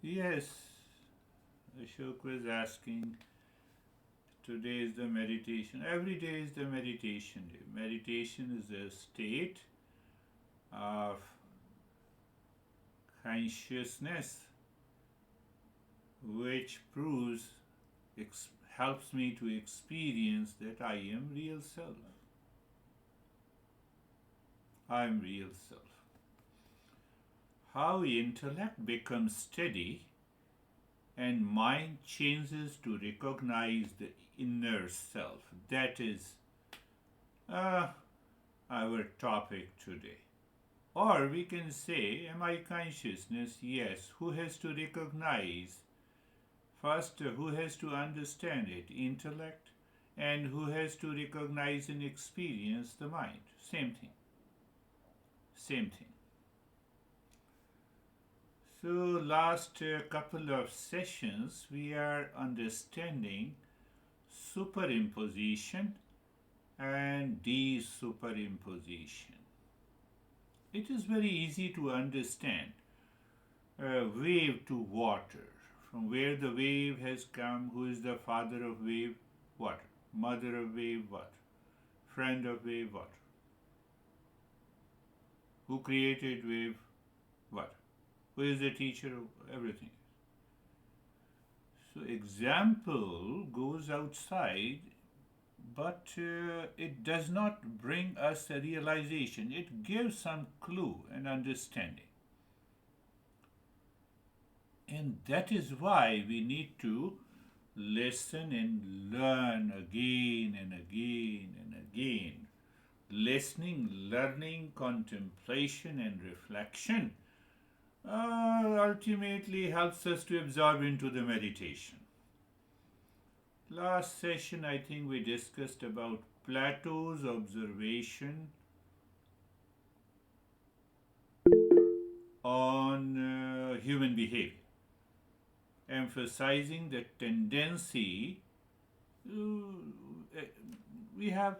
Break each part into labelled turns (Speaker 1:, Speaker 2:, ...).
Speaker 1: Yes, Ashok was asking. Today is the meditation. Every day is the meditation day. Meditation is a state of consciousness which proves, helps me to experience that I am real self. I am real self. How intellect becomes steady and mind changes to recognize the inner self. That is uh, our topic today. Or we can say, am I consciousness? Yes. Who has to recognize? First, who has to understand it? Intellect. And who has to recognize and experience the mind? Same thing. Same thing. So, last couple of sessions, we are understanding superimposition and desuperimposition. It is very easy to understand. Wave to water. From where the wave has come, who is the father of wave? Water. Mother of wave? Water. Friend of wave? Water. Who created wave? Water. Who is the teacher of everything? So, example goes outside, but it does not bring us a realization. It gives some clue and understanding. And that is why we need to listen and learn again and again and again. Listening, learning, contemplation, and reflection ultimately helps us to absorb into the meditation. Last session, I think we discussed about Plato's observation on human behavior, emphasizing the tendency we have.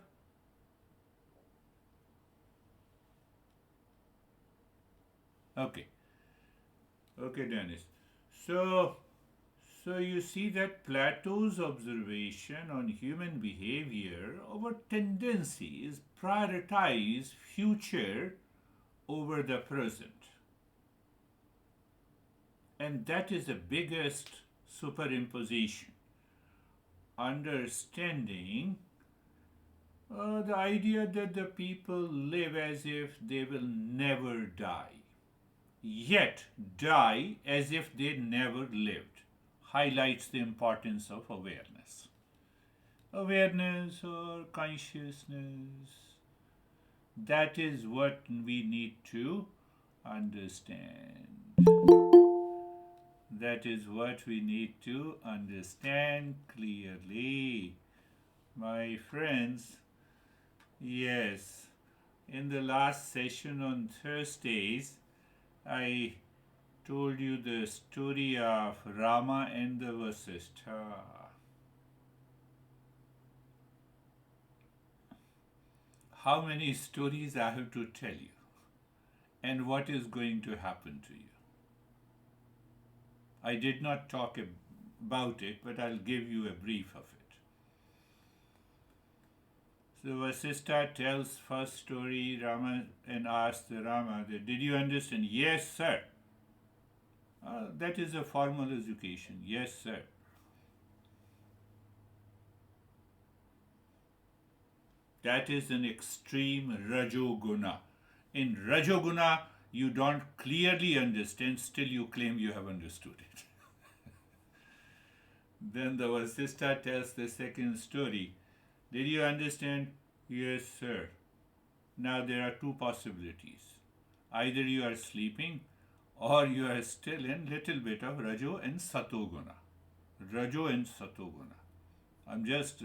Speaker 1: Okay, okay, Dennis. So, so you see that Plato's observation on human behavior, our tendency is prioritize future over the present, and that is the biggest superimposition. Understanding the idea that the people live as if they will never die, yet die as if they never lived, highlights the importance of awareness. Awareness or consciousness, that is what we need to understand. That is what we need to understand clearly. My friends, yes, in the last session on Thursdays, I told you the story of Rama and the Vasishtha. How many stories I have to tell you, and what is going to happen to you? I did not talk about it, but I'll give you a brief of it. So Vasishtha tells first story Rama and asks Rama, did you understand? Yes, sir. That is a formal education. Yes, sir. That is an extreme Rajoguna. In Rajoguna, you don't clearly understand, still you claim you have understood it. Then the Vasishtha tells the second story. Did you understand? Yes, sir. Now there are two possibilities. Either you are sleeping or you are still in little bit of Rajo and Satoguna. Rajo and Satoguna. I'm just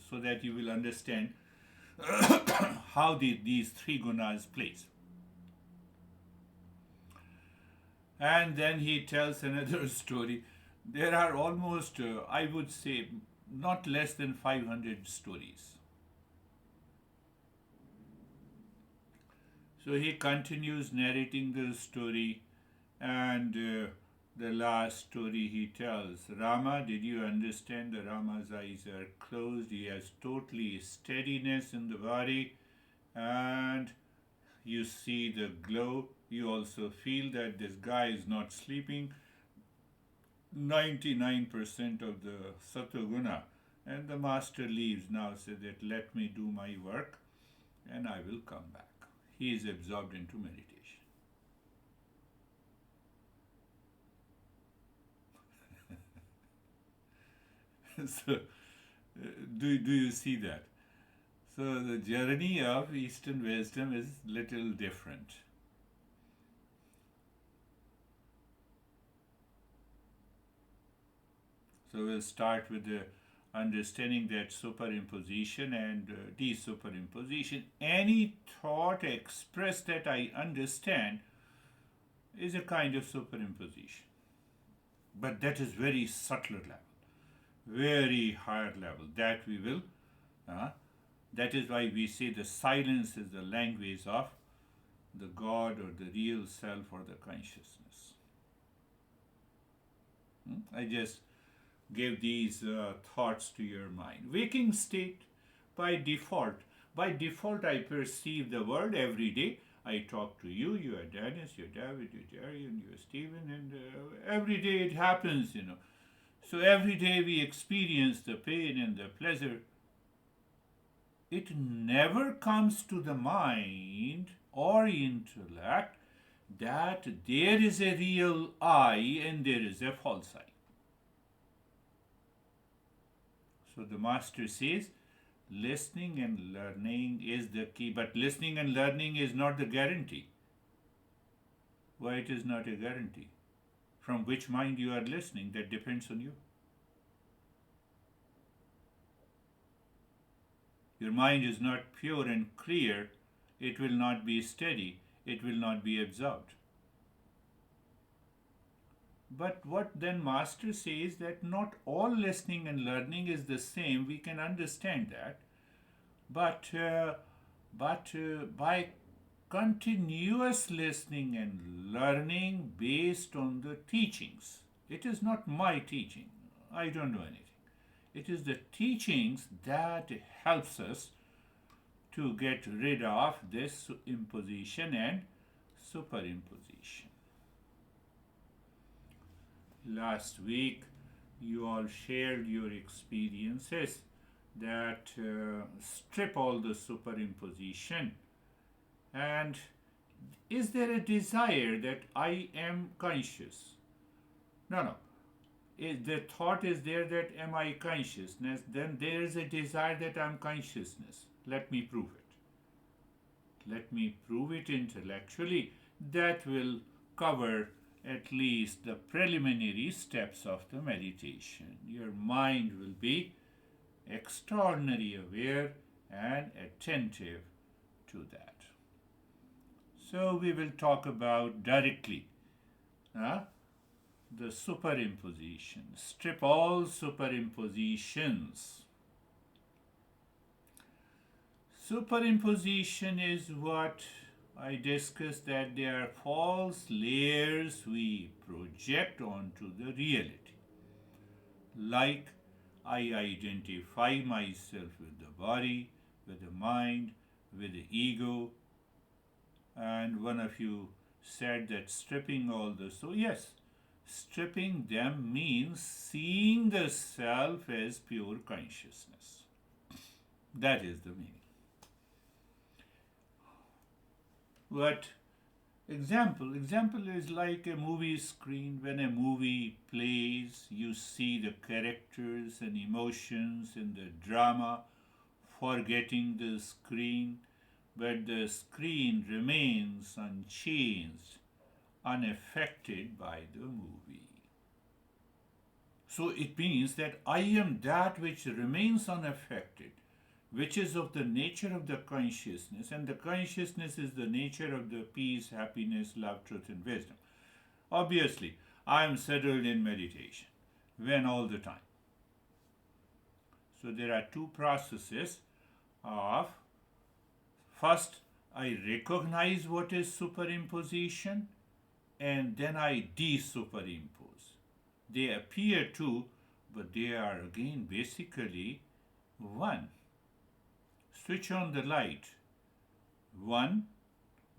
Speaker 1: so that you will understand how these three gunas place. And then he tells another story. There are almost, I would say, not less than 500 stories. So he continues narrating the story, and the last story he tells. Rama, did you understand? The Rama's eyes are closed. He has totally steadiness in the body, and you see the glow. You also feel that this guy is not sleeping. 99% of the satoguna. And the master leaves now, says that let me do my work and I will come back. He is absorbed into meditation. So, do you see that? So, the journey of Eastern wisdom is little different. So, we'll start with the understanding that superimposition and desuperimposition. Any thought expressed that I understand is a kind of superimposition. But that is very subtler level, very higher level. That we will, that is why we say the silence is the language of the God or the real self or the consciousness. I just give these thoughts to your mind. Waking state by default. By default, I perceive the world every day. I talk to you, you are Dennis, you're David, you're Jerry, and you're Stephen, and every day it happens, So every day we experience the pain and the pleasure. It never comes to the mind or intellect that there is a real I and there is a false I. So the master says, listening and learning is the key, but listening and learning is not the guarantee. Why it is not a guarantee? From which mind you are listening, that depends on you. Your mind is not pure and clear, it will not be steady, it will not be absorbed. But what then Master says that not all listening and learning is the same, we can understand that. But by continuous listening and learning based on the teachings, it is not my teaching. I don't know anything. It is the teachings that helps us to get rid of this imposition and superimposition. Last week, you all shared your experiences that strip all the superimposition. And is there a desire that I am conscious? No. If the thought is there that am I consciousness, then there is a desire that I am consciousness. Let me prove it. Let me prove it intellectually. That will cover at least the preliminary steps of the meditation. Your mind will be extraordinarily aware and attentive to that. So we will talk about directly the superimposition. Strip all superimpositions. Superimposition is what I discussed, that they are false layers we project onto the reality. Like I identify myself with the body, with the mind, with the ego. And one of you said that stripping all this. So yes, stripping them means seeing the self as pure consciousness. That is the meaning. But example is like a movie screen. When a movie plays, you see the characters and emotions and the drama, forgetting the screen, but the screen remains unchanged, unaffected by the movie. So it means that I am that which remains unaffected, which is of the nature of the consciousness, and the consciousness is the nature of the peace, happiness, love, truth, and wisdom. Obviously, I am settled in meditation. When? All the time. So there are two processes of, first, I recognize what is superimposition, and then I de-superimpose. They appear two, but they are again basically one. Switch on the light. One,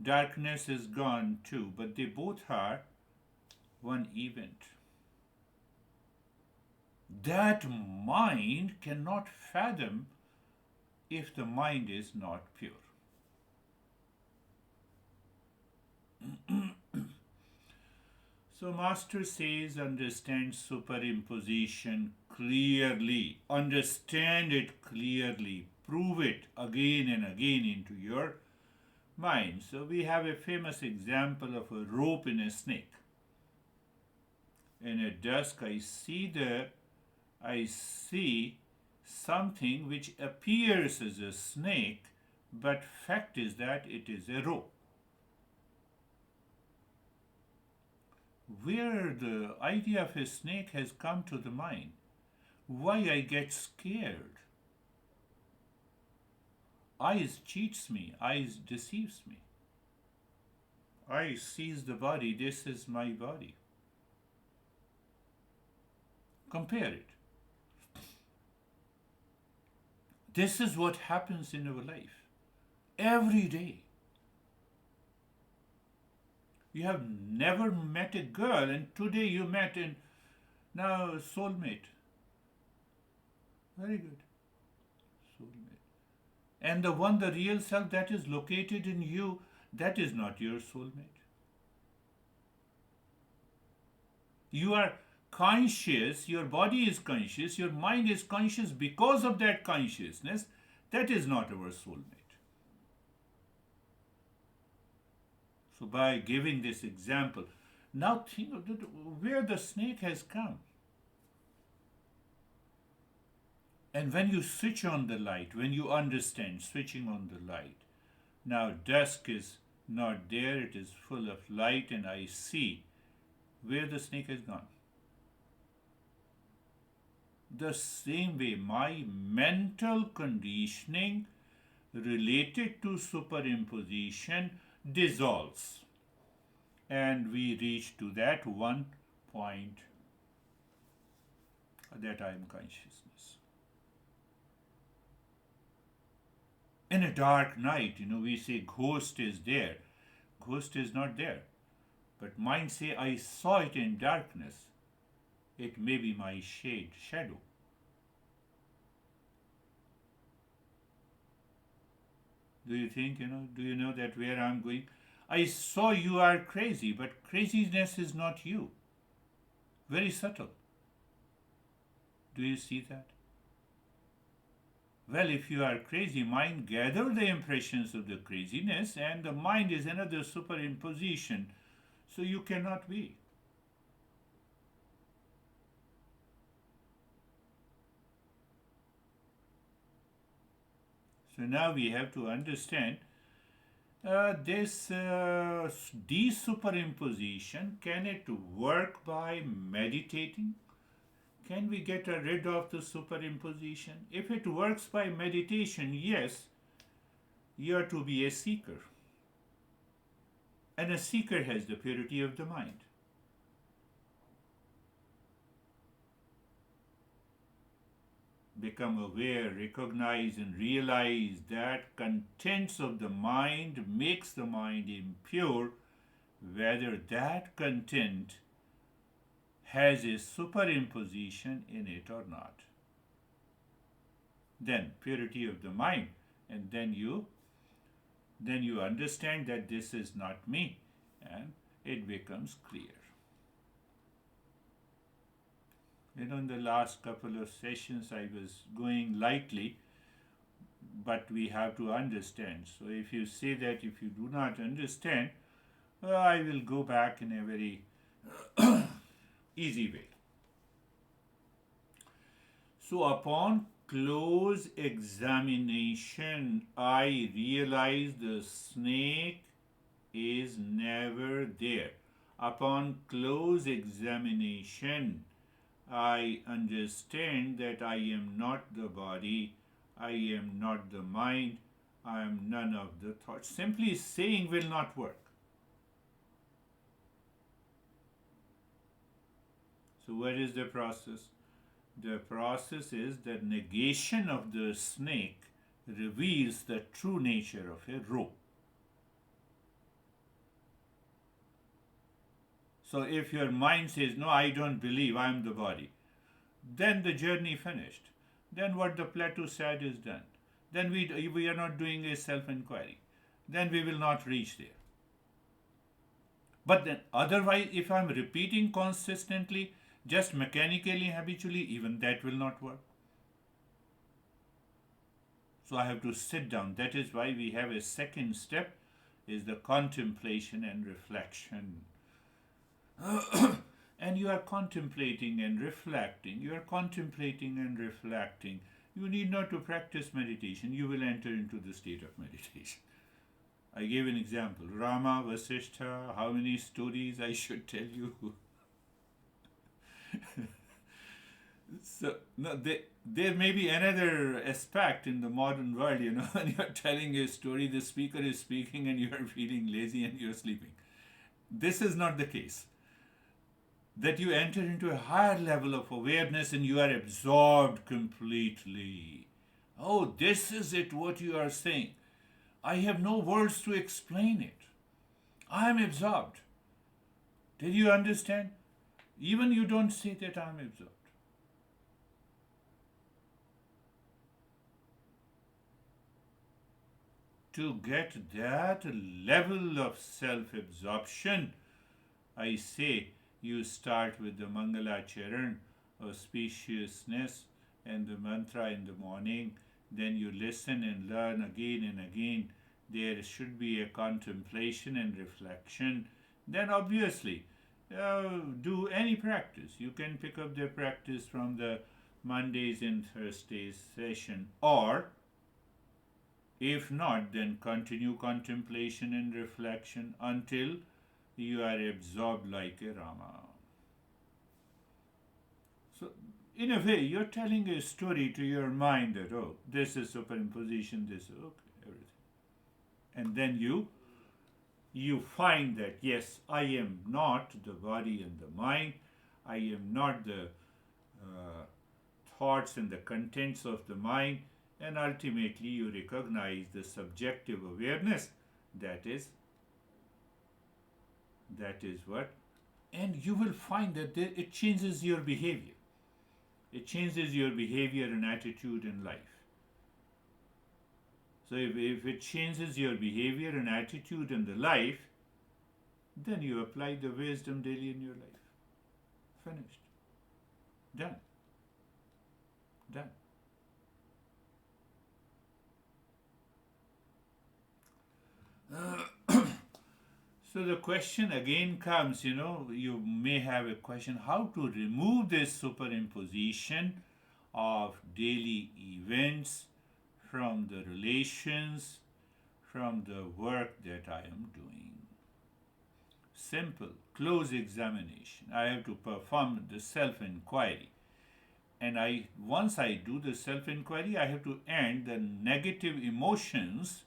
Speaker 1: darkness is gone too, but they both are one event. That mind cannot fathom if the mind is not pure. So, Master says, understand superimposition clearly, understand it clearly, prove it again and again into your mind. So, we have a famous example of a rope in a snake. In at dusk, I see something which appears as a snake, but fact is that it is a rope. Where the idea of a snake has come to the mind, why I get scared. Eyes cheats me, eyes deceives me. I sees the body, this is my body. Compare it. This is what happens in our life. Every day. You have never met a girl and today you met and now soulmate. Very good. Soulmate. And the one, the real self that is located in you, that is not your soulmate. You are conscious, your body is conscious, your mind is conscious because of that consciousness. That is not our soulmate. So by giving this example, now think of where the snake has come. And when you switch on the light, when you understand switching on the light, now dusk is not there, it is full of light, and I see where the snake has gone. The same way, my mental conditioning related to superimposition dissolves, and we reach to that one point, that I am consciousness. In a dark night, we say ghost is there. Ghost is not there. But mind say, I saw it in darkness. It may be my shadow. Do you think, do you know that where I'm going? I saw you are crazy, but craziness is not you. Very subtle. Do you see that? Well, if you are crazy, mind gather the impressions of the craziness, and the mind is another superimposition, so you cannot be. So now we have to understand this de-superimposition. Can it work by meditating? Can we get rid of the superimposition? If it works by meditation, yes, you are to be a seeker. And a seeker has the purity of the mind. Become aware, recognize and realize that contents of the mind makes the mind impure, whether that content has a superimposition in it or not. Then purity of the mind, and then you understand that this is not me, and it becomes clear. In the last couple of sessions I was going lightly, but we have to understand. So if you say that if you do not understand, I will go back in a very easy way. So upon close examination, I realize the snake is never there. Upon close examination, I understand that I am not the body, I am not the mind, I am none of the thoughts. Simply saying will not work. So, what is the process? The process is the negation of the snake reveals the true nature of a rope. So, if your mind says, no, I don't believe I am the body, then the journey finished. Then what the Plato said is done. Then we are not doing a self inquiry. Then we will not reach there. But then, otherwise, if I'm repeating consistently, just mechanically, habitually, even that will not work. So I have to sit down. That is why we have a second step is the contemplation and reflection. And you are contemplating and reflecting. You are contemplating and reflecting. You need not to practice meditation. You will enter into the state of meditation. I gave an example. Rama, Vasishtha, how many stories I should tell you? So, no, there may be another aspect in the modern world, when you're telling a story, the speaker is speaking and you're feeling lazy and you're sleeping. This is not the case. That you enter into a higher level of awareness and you are absorbed completely. Oh, this is it, what you are saying. I have no words to explain it. I am absorbed. Did you understand? Even you don't say that I am absorbed. To get that level of self-absorption, I say you start with the Mangalacharan, auspiciousness, and the mantra in the morning. Then you listen and learn again and again. There should be a contemplation and reflection. Then obviously, do any practice. You can pick up the practice from the Mondays and Thursdays session, or if not, then continue contemplation and reflection until you are absorbed like a Rama. So, in a way, you're telling a story to your mind that, oh, this is superimposition, this is okay, everything. And then you find that, yes, I am not the body and the mind, I am not the thoughts and the contents of the mind, and ultimately you recognize the subjective awareness that is what, and you will find that it changes your behavior. It changes your behavior and attitude in life. So if it changes your behavior and attitude in the life, then you apply the wisdom daily in your life. Finished. Done. Done. So the question again comes, you may have a question how to remove this superimposition of daily events from the relations, from the work that I am doing. Simple, close examination. I have to perform the self-inquiry. And once I do the self-inquiry, I have to end the negative emotions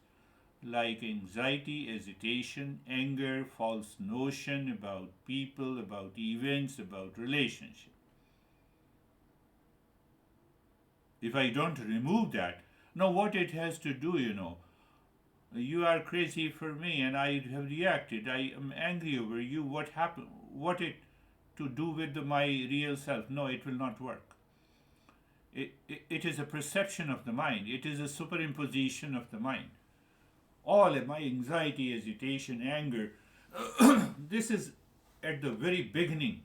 Speaker 1: like anxiety, hesitation, anger, false notion about people, about events, about relationship. If I don't remove that, now what it has to do, you are crazy for me and I have reacted, I am angry over you, what happened, what it to do with my real self? No, it will not work. It is a perception of the mind, it is a superimposition of the mind. All of my anxiety, hesitation, anger, this is at the very beginning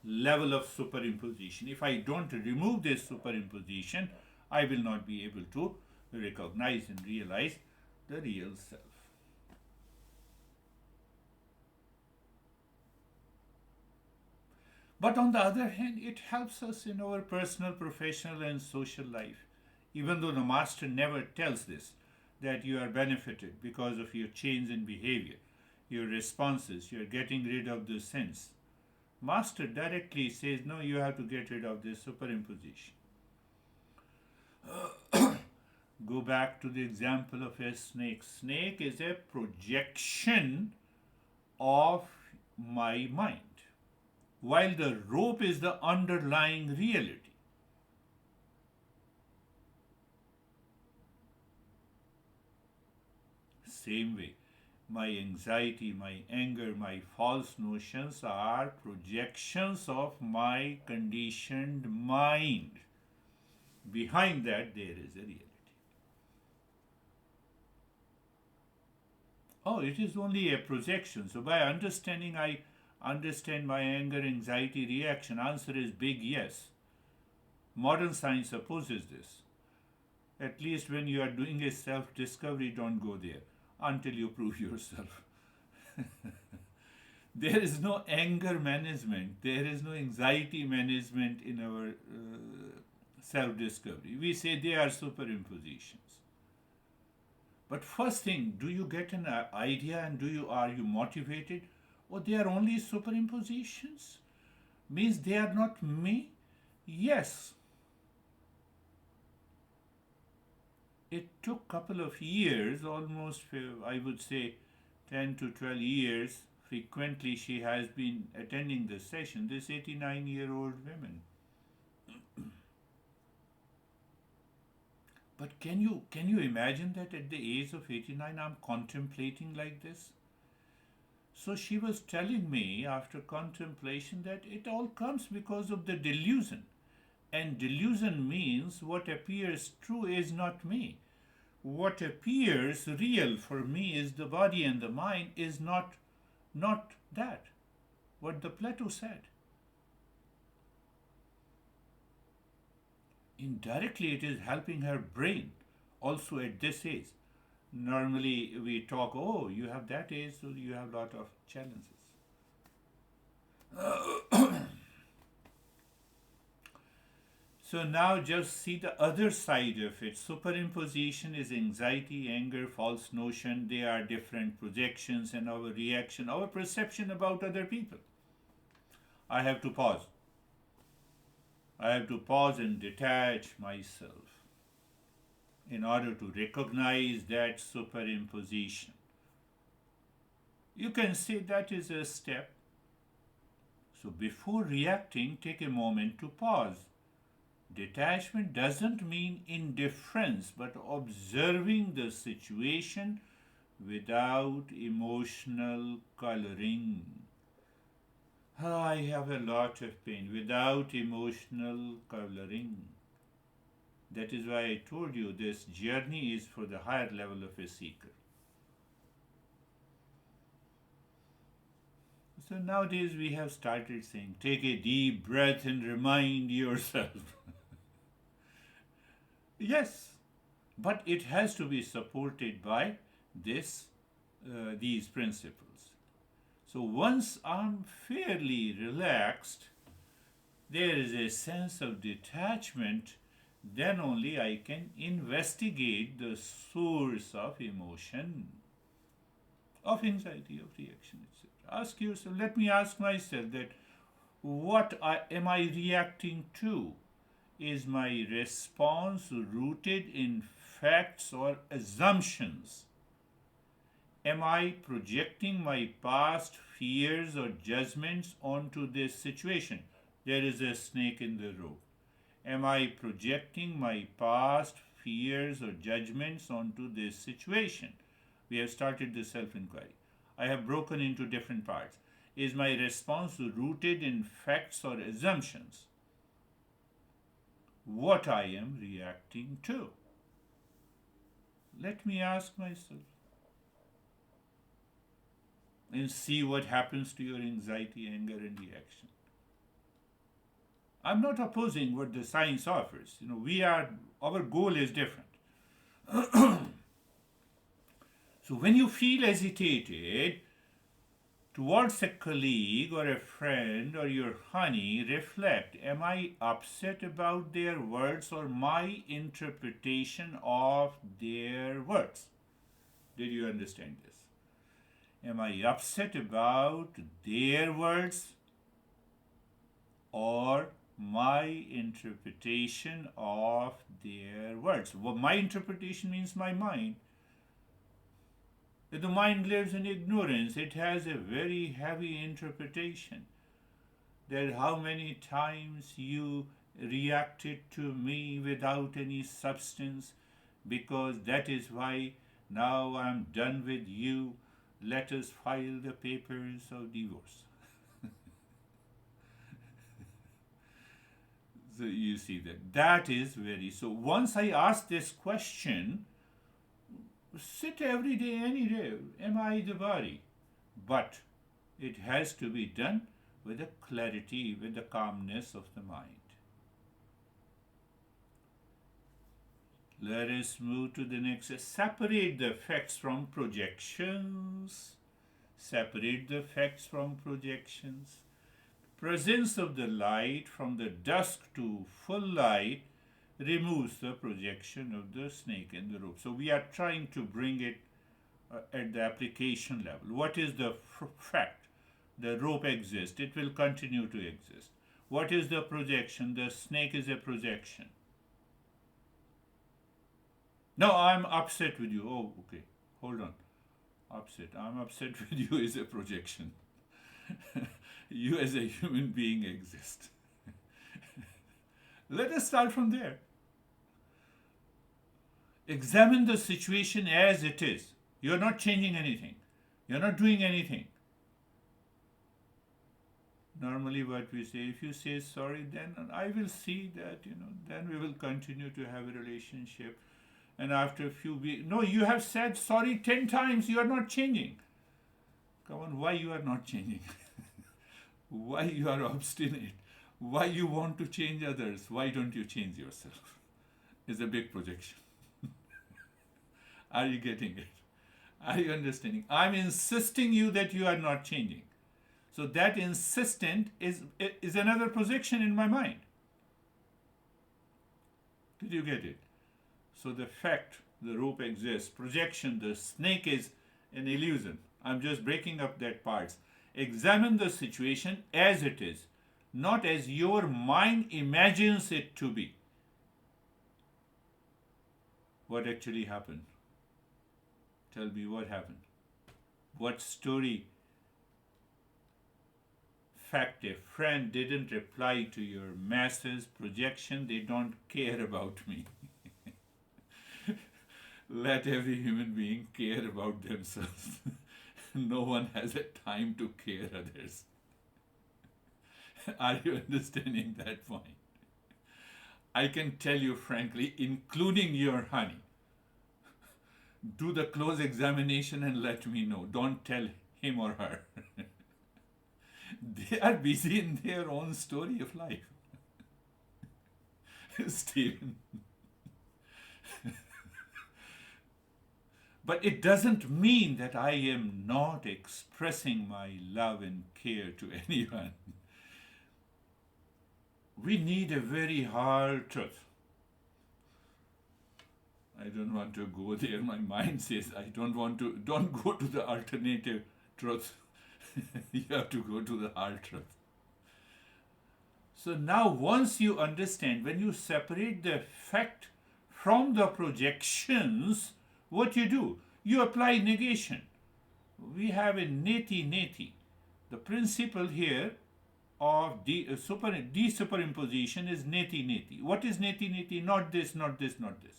Speaker 1: level of superimposition. If I don't remove this superimposition, I will not be able to recognize and realize the real self. But on the other hand, it helps us in our personal, professional, and social life. Even though the master never tells this, that you are benefited because of your change in behavior, your responses, you are getting rid of the sins. Master directly says, no, you have to get rid of this superimposition. Go back to the example of a snake. Snake is a projection of my mind. while the rope is the underlying reality. Same way, my anxiety, my anger, my false notions are projections of my conditioned mind. Behind that, there is a reality. Oh, it is only a projection. So, by understanding, I understand my anger, anxiety reaction. Answer is big yes. Modern science opposes this. At least when you are doing a self discovery, don't go there until you prove yourself. There is no anger management, there is no anxiety management in our self discovery. We say they are superimpositions. But first thing, do you get an idea and are you motivated? Oh, they are only superimpositions? Means they are not me? Yes. It took couple of years, almost I would say 10 to 12 years. Frequently she has been attending this session, this 89-year-old woman. But can you imagine that at the age of 89 I'm contemplating like this? So she was telling me after contemplation that it all comes because of the delusion. And delusion means what appears true is not me. What appears real for me is the body and the mind is not that. What the Plato said. Indirectly it is helping her brain also at this age. Normally we talk, oh, you have that age, so you have a lot of challenges. So now just see the other side of it. Superimposition is anxiety, anger, false notion. They are different projections and our reaction, our perception about other people. I have to pause. I have to pause and detach myself in order to recognize that superimposition. You can say that is a step. So before reacting, take a moment to pause. Detachment doesn't mean indifference, but observing the situation without emotional coloring. I have a lot of pain without emotional coloring. That is why I told you this journey is for the higher level of a seeker. So nowadays we have started saying, take a deep breath and remind yourself. Yes, but it has to be supported by these principles. So once I'm fairly relaxed, there is a sense of detachment, then only I can investigate the source of emotion, of anxiety, of reaction, etc. Ask yourself, let me ask myself that am I reacting to? Is my response rooted in facts or assumptions? Am I projecting my past fears or judgments onto this situation? There is a snake in the rope. Am I projecting my past fears or judgments onto this situation? We have started the self inquiry. I have broken into different parts. Is my response rooted in facts or assumptions? What I am reacting to? Let me ask myself and see what happens to your anxiety, anger, and reaction. I'm not opposing what the science offers. Our goal is different. So when you feel agitated towards a colleague or a friend or your honey, reflect, am I upset about their words or my interpretation of their words? Did you understand this? Am I upset about their words or my interpretation of their words? Well, my interpretation means my mind. If the mind lives in ignorance, it has a very heavy interpretation. that how many times you reacted to me without any substance, because that is why now I'm done with you. Let us file the papers of divorce. So you see that is very. So once I ask this question, sit every day, any day, am I the body? But it has to be done with the clarity, with the calmness of the mind. Let us move to the next. Separate the facts from projections. Separate the facts from projections. Presence of the light from the dusk to full light removes the projection of the snake and the rope. So we are trying to bring it at the application level. What is the fact? The rope exists. It will continue to exist. What is the projection? The snake is a projection. No, I'm upset with you. Oh, okay. Hold on. Upset. I'm upset with you is a projection. You as a human being exist. Let us start from there. Examine the situation as it is. You're not changing anything. You're not doing anything. Normally what we say, if you say sorry, then I will see that, then we will continue to have a relationship. And after a few weeks, no, you have said sorry 10 times, you are not changing. Come on, why you are not changing? Why you are obstinate? Why you want to change others? Why don't you change yourself? It's a big projection. Are you getting it? Are you understanding? I'm insisting you that you are not changing. So that insistent is another projection in my mind. Did you get it? So the fact the rope exists, projection, the snake is an illusion. I'm just breaking up that parts. Examine the situation as it is, not as your mind imagines it to be. What actually happened? Tell me what happened. What story? Fact, a friend didn't reply to your message, projection, they don't care about me. Let every human being care about themselves. No one has a time to care others. Are you understanding that point? I can tell you frankly, including your honey, do the close examination and let me know. Don't tell him or her. They are busy in their own story of life. Stephen. But it doesn't mean that I am not expressing my love and care to anyone. We need a very hard truth. I don't want to go there. My mind says don't go to the alternative truth. You have to go to the hard truth. So now once you understand, when you separate the fact from the projections, what you do? You apply negation. We have a neti. The principle here of de-superimposition is neti. What is neti? Not this, not this, not this.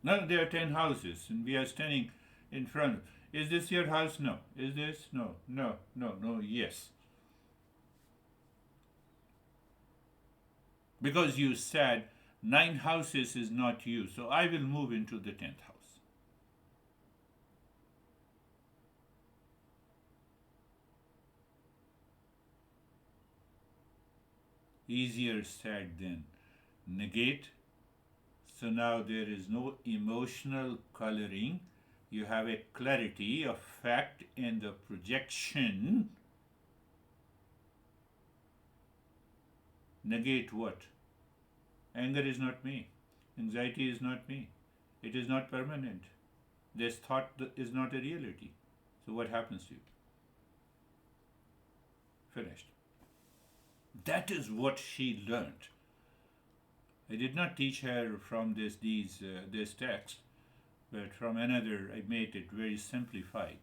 Speaker 1: Now there are 10 houses and we are standing in front. Is this your house? No. Is this? No. No, yes. Because you said 9 houses is not you, so I will move into the 10th house. Easier said than negate. So now there is no emotional coloring. You have a clarity of fact and the projection. Negate what? Anger is not me. Anxiety is not me. It is not permanent. This thought is not a reality. So what happens to you? Finished. That is what she learned. I did not teach her from this text, but from another I made it very simplified.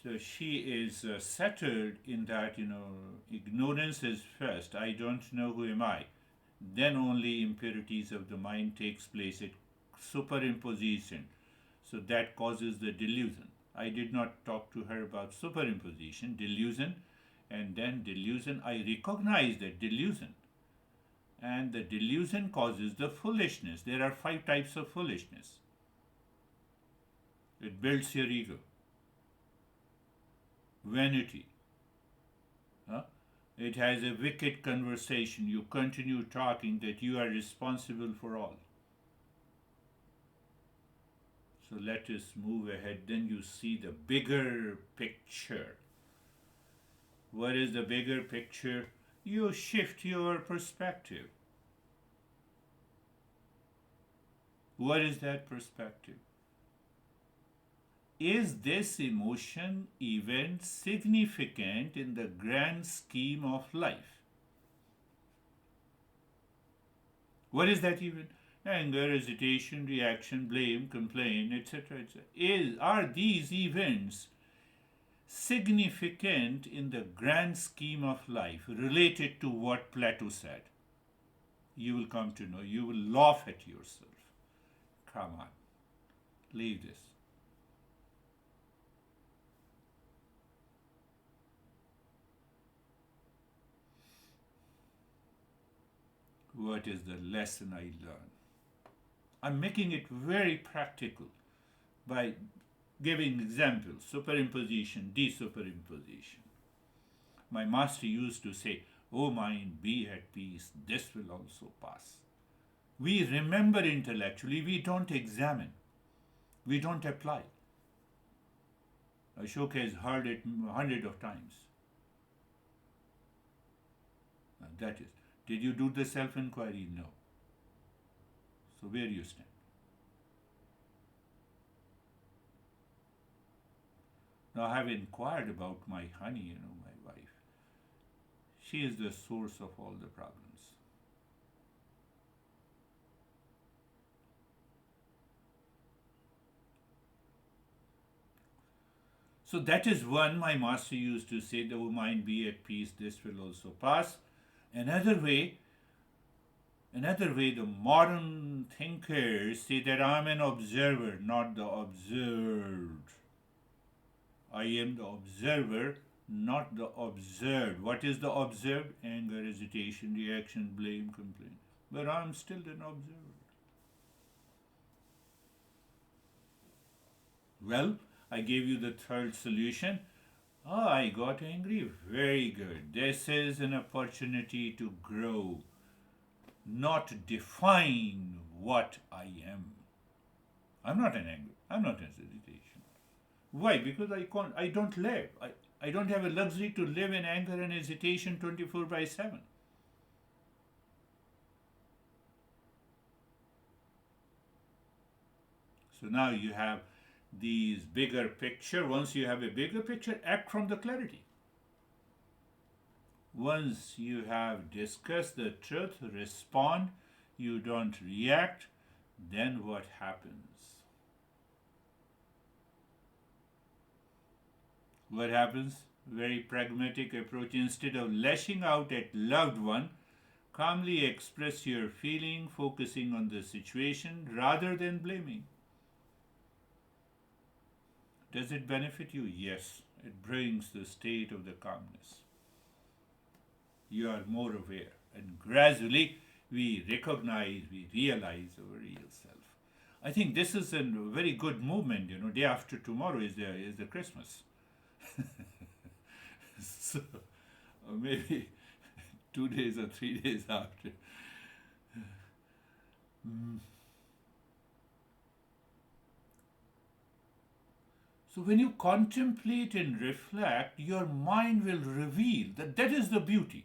Speaker 1: So she is settled in that, ignorance is first. I don't know who am I. Then only impurities of the mind takes place. It superimposition. So that causes the delusion. I did not talk to her about superimposition, delusion, and then delusion. I recognize that delusion. And the delusion causes the foolishness. There are 5 types of foolishness. It builds your ego, vanity. Huh? It has a wicked conversation. You continue talking that you are responsible for all. So let us move ahead. Then you see the bigger picture. What is the bigger picture? You shift your perspective. What is that perspective? Is this emotion even significant in the grand scheme of life? What is that even? Anger, hesitation, reaction, blame, complaint, etc. etc. Are these events significant in the grand scheme of life, related to what Plato said? You will come to know. You will laugh at yourself. Come on. Leave this. What is the lesson I learned? I'm making it very practical by giving examples: superimposition, desuperimpposition. My master used to say, "O mind, be at peace, this will also pass." We remember intellectually, we don't examine, we don't apply. Ashoka has heard it hundreds of times. And that is, did you do the self-inquiry? No. So where you stand? Now I have inquired about my honey, my wife. She is the source of all the problems. So that is one. My master used to say, "The mind be at peace, this will also pass." Another way, the modern thinkers say that I'm an observer, not the observed. I am the observer, not the observed. What is the observed? Anger, hesitation, reaction, blame, complaint. But I'm still an observer. Well, I gave you the third solution. Oh, I got angry. Very good. This is an opportunity to grow, not define what I am. I'm not an anger. I'm not an hesitation. Why? Because I don't live. I don't have a luxury to live in anger and hesitation 24/7. So now you have these bigger picture. Once you have a bigger picture, act from the clarity. Once you have discussed the truth, respond, you don't react, then what happens? What happens? Very pragmatic approach. Instead of lashing out at loved one, calmly express your feeling, focusing on the situation rather than blaming. Does it benefit you? Yes. It brings the state of the calmness. You are more aware, and gradually we recognize, we realize our real self. I think this is a very good movement. Day after tomorrow is the Christmas. So maybe 2 days or 3 days after. So when you contemplate and reflect, your mind will reveal that is the beauty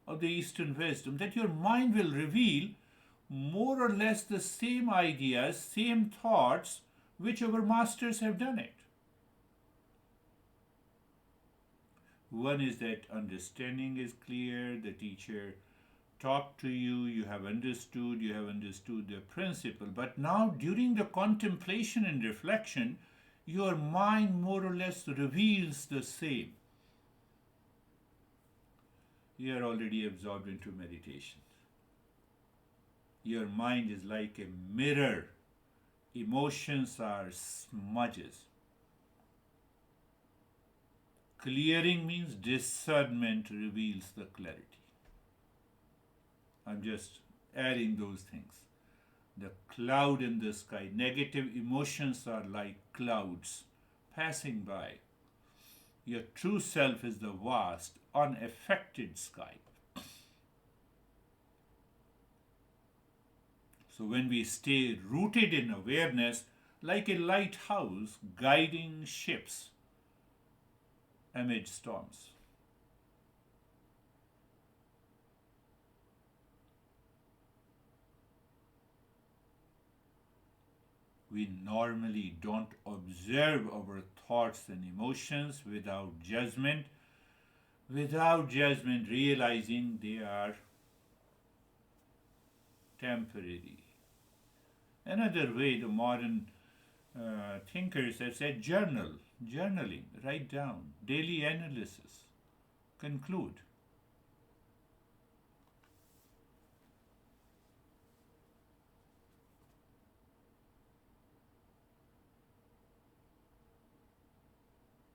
Speaker 1: of the Eastern wisdom, that your mind will reveal more or less the same ideas, same thoughts which our masters have done it. One is that understanding is clear, the teacher talked to you, you have understood the principle. But now during the contemplation and reflection, your mind more or less reveals the same. You are already absorbed into meditation. Your mind is like a mirror. Emotions are smudges. Clearing means discernment reveals the clarity. I'm just adding those things. The cloud in the sky. Negative emotions are like clouds passing by. Your true self is the vast, unaffected sky. So when we stay rooted in awareness, like a lighthouse guiding ships amid storms. We normally don't observe our thoughts and emotions without judgment, realizing they are temporary. Another way the modern thinkers have said journaling, write down, daily analysis, conclude.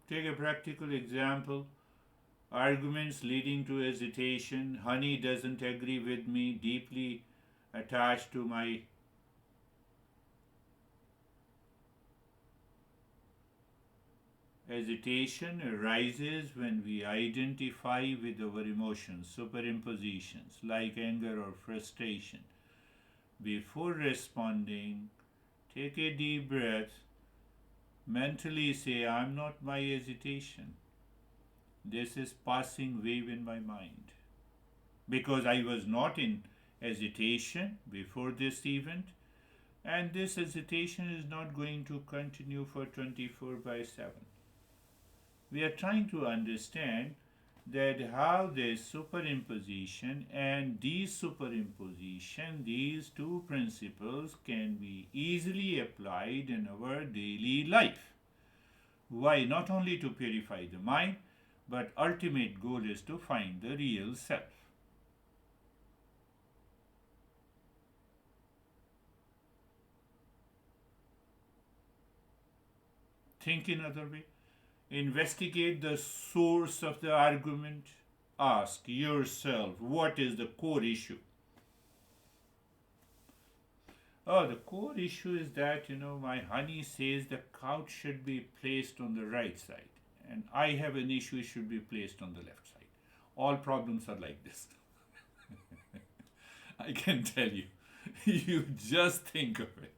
Speaker 1: Take a practical example. Arguments leading to hesitation. Honey doesn't agree with me, deeply attached to my hesitation arises when we identify with our emotions, superimpositions like anger or frustration. Before responding, take a deep breath. Mentally say, I'm not my hesitation. This is passing wave in my mind. Because I was not in hesitation before this event, and this hesitation is not going to continue for 24/7. We are trying to understand that how this superimposition and dessuperimposition, these two principles, can be easily applied in our daily life. Why? Not only to purify the mind, but ultimate goal is to find the real self. Think in other way. Investigate the source of the argument. Ask yourself, what is the core issue? Oh, the core issue is that, my honey says the couch should be placed on the right side, and I have an issue, it should be placed on the left side. All problems are like this. I can tell you. You just think of it.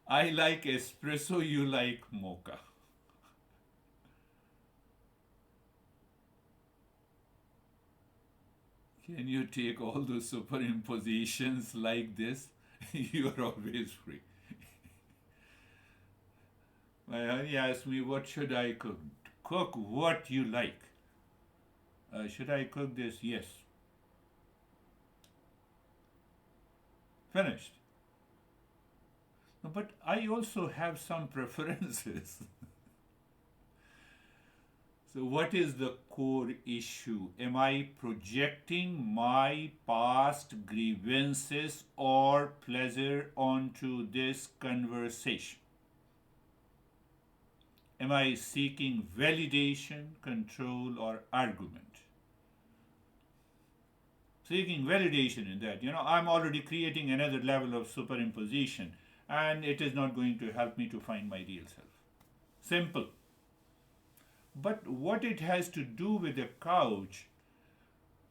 Speaker 1: I like espresso, you like mocha. Can you take all those superimpositions like this? You are always free. My honey asked me, what should I cook? Cook what you like. Should I cook this? Yes. Finished. But I also have some preferences. So, what is the core issue? Am I projecting my past grievances or pleasure onto this conversation? Am I seeking validation, control, or argument? Seeking validation in that, I'm already creating another level of superimposition, and it is not going to help me to find my real self. Simple. But what it has to do with the couch,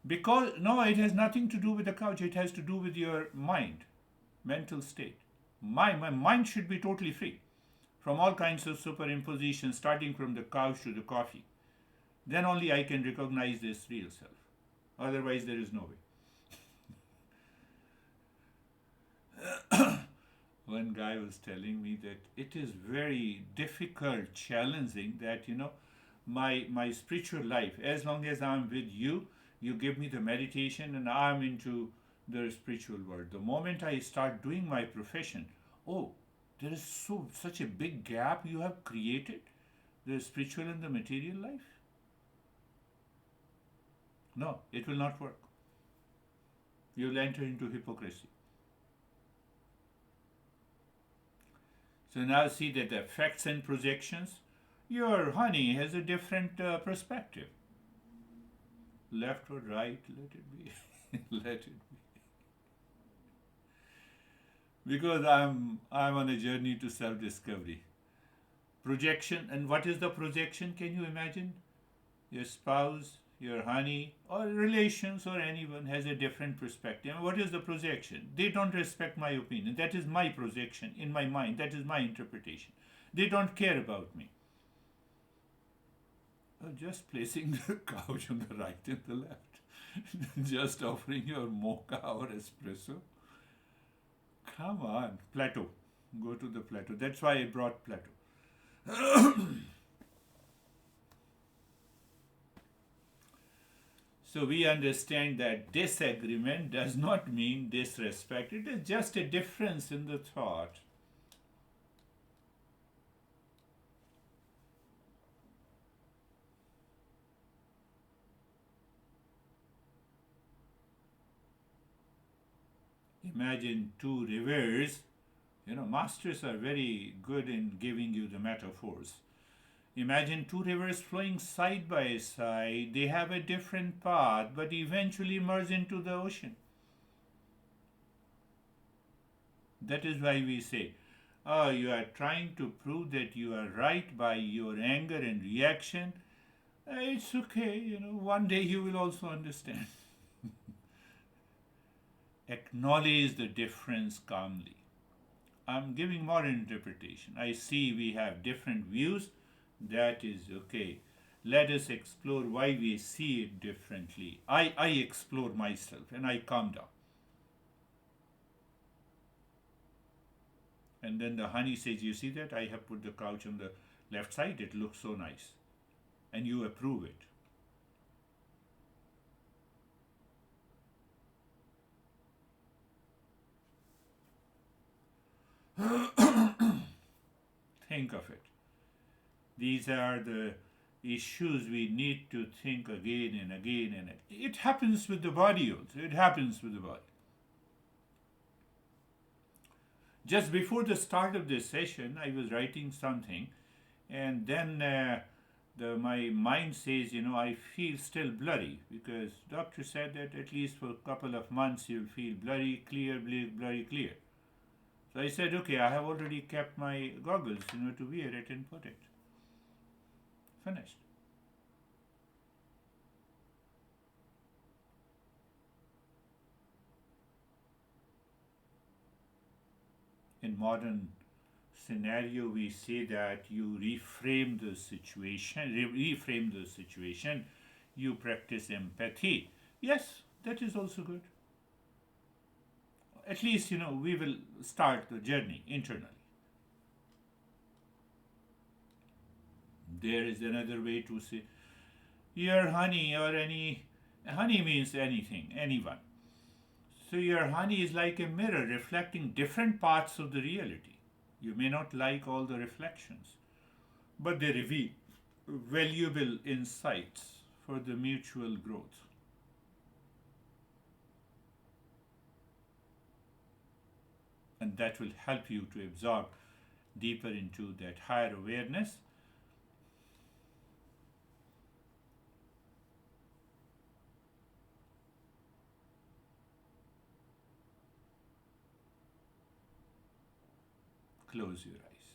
Speaker 1: because no, it has nothing to do with the couch, it has to do with your mind, mental state. My mind should be totally free from all kinds of superimposition, starting from the couch to the coffee. Then only I can recognize this real self. Otherwise, there is no way. One guy was telling me that it is very difficult, challenging that, my spiritual life, as long as I'm with you, you give me the meditation and I'm into the spiritual world. The moment I start doing my profession, oh, There is such a big gap you have created, the spiritual and the material life. No, it will not work. You will enter into hypocrisy. So now see that the effects and projections, your honey has a different perspective. Left or right, let it be. Let it be. Because I'm on a journey to self-discovery. Projection, and what is the projection? Can you imagine? Your spouse, your honey, or relations, or anyone has a different perspective. What is the projection? They don't respect my opinion. That is my projection in my mind. That is my interpretation. They don't care about me. Oh, just placing the couch on the right and the left. Just offering your mocha or espresso. Come on, Plato. Go to the Plato. That's why I brought Plato. So we understand that disagreement does not mean disrespect. It is just a difference in the thought. Imagine two rivers. Masters are very good in giving you the metaphors. Imagine two rivers flowing side by side. They have a different path, but eventually merge into the ocean. That is why we say, oh, you are trying to prove that you are right by your anger and reaction. It's okay, one day you will also understand. Acknowledge the difference calmly. I'm giving more interpretation. I see we have different views. That is okay. Let us explore why we see it differently. I explore myself and I calm down. And then the honey says, you see that? I have put the couch on the left side. It looks so nice. And you approve it. Think of it. These are the issues we need to think again and again and again. It happens with the body also. It happens with the body. Just before the start of this session, I was writing something, and then my mind says, I feel still blurry because doctor said that at least for a couple of months you'll feel blurry, clear, blurry, clear. So I said, okay, I have already kept my goggles, to wear it and put it. Finished. In modern scenario, we say that you reframe the situation, you practice empathy. Yes, that is also good. At least, we will start the journey internally. There is another way to say, your honey or honey means anything, anyone. So your honey is like a mirror reflecting different parts of the reality. You may not like all the reflections, but they reveal valuable insights for the mutual growth. And that will help you to absorb deeper into that higher awareness. Close your eyes.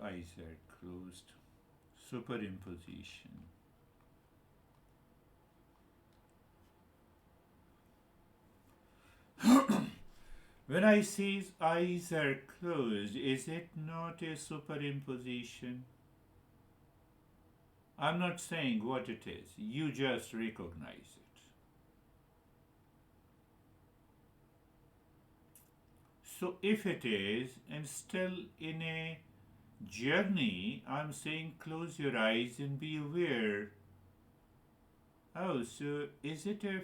Speaker 1: Eyes are closed. Superimposition. When I say eyes are closed, is it not a superimposition? I'm not saying what it is. You just recognize it. So if it is, and still in a journey, I'm saying close your eyes and be aware. Oh, so is it a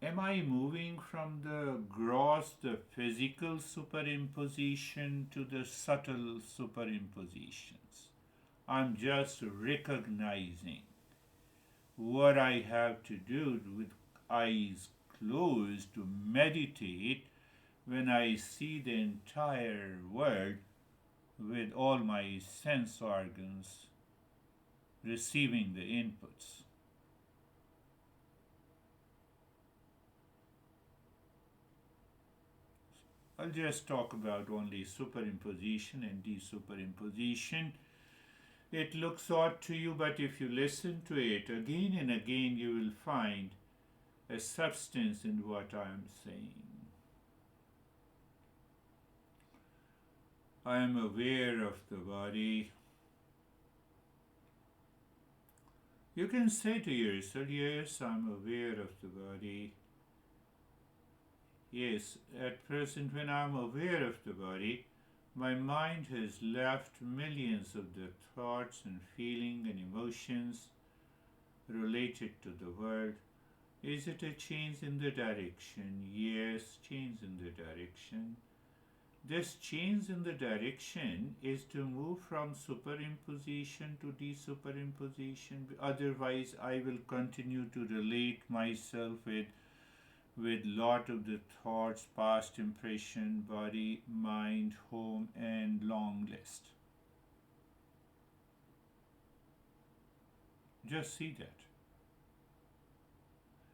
Speaker 1: Am I moving from the gross, the physical superimposition to the subtle superimpositions? I'm just recognizing what I have to do with eyes closed to meditate when I see the entire world with all my sense organs receiving the inputs. I'll just talk about only superimposition and desuperimposition. It looks odd to you, but if you listen to it again and again, you will find a substance in what I am saying. I am aware of the body. You can say to yourself, yes, I'm aware of the body. Yes, at present, when I'm aware of the body, my mind has left millions of the thoughts and feelings and emotions related to the world. Is it a change in the direction? Yes, change in the direction. This change in the direction is to move from superimposition to desuperimposition. Otherwise, I will continue to relate myself with lot of the thoughts, past impression, body, mind, home, and long list. Just see that.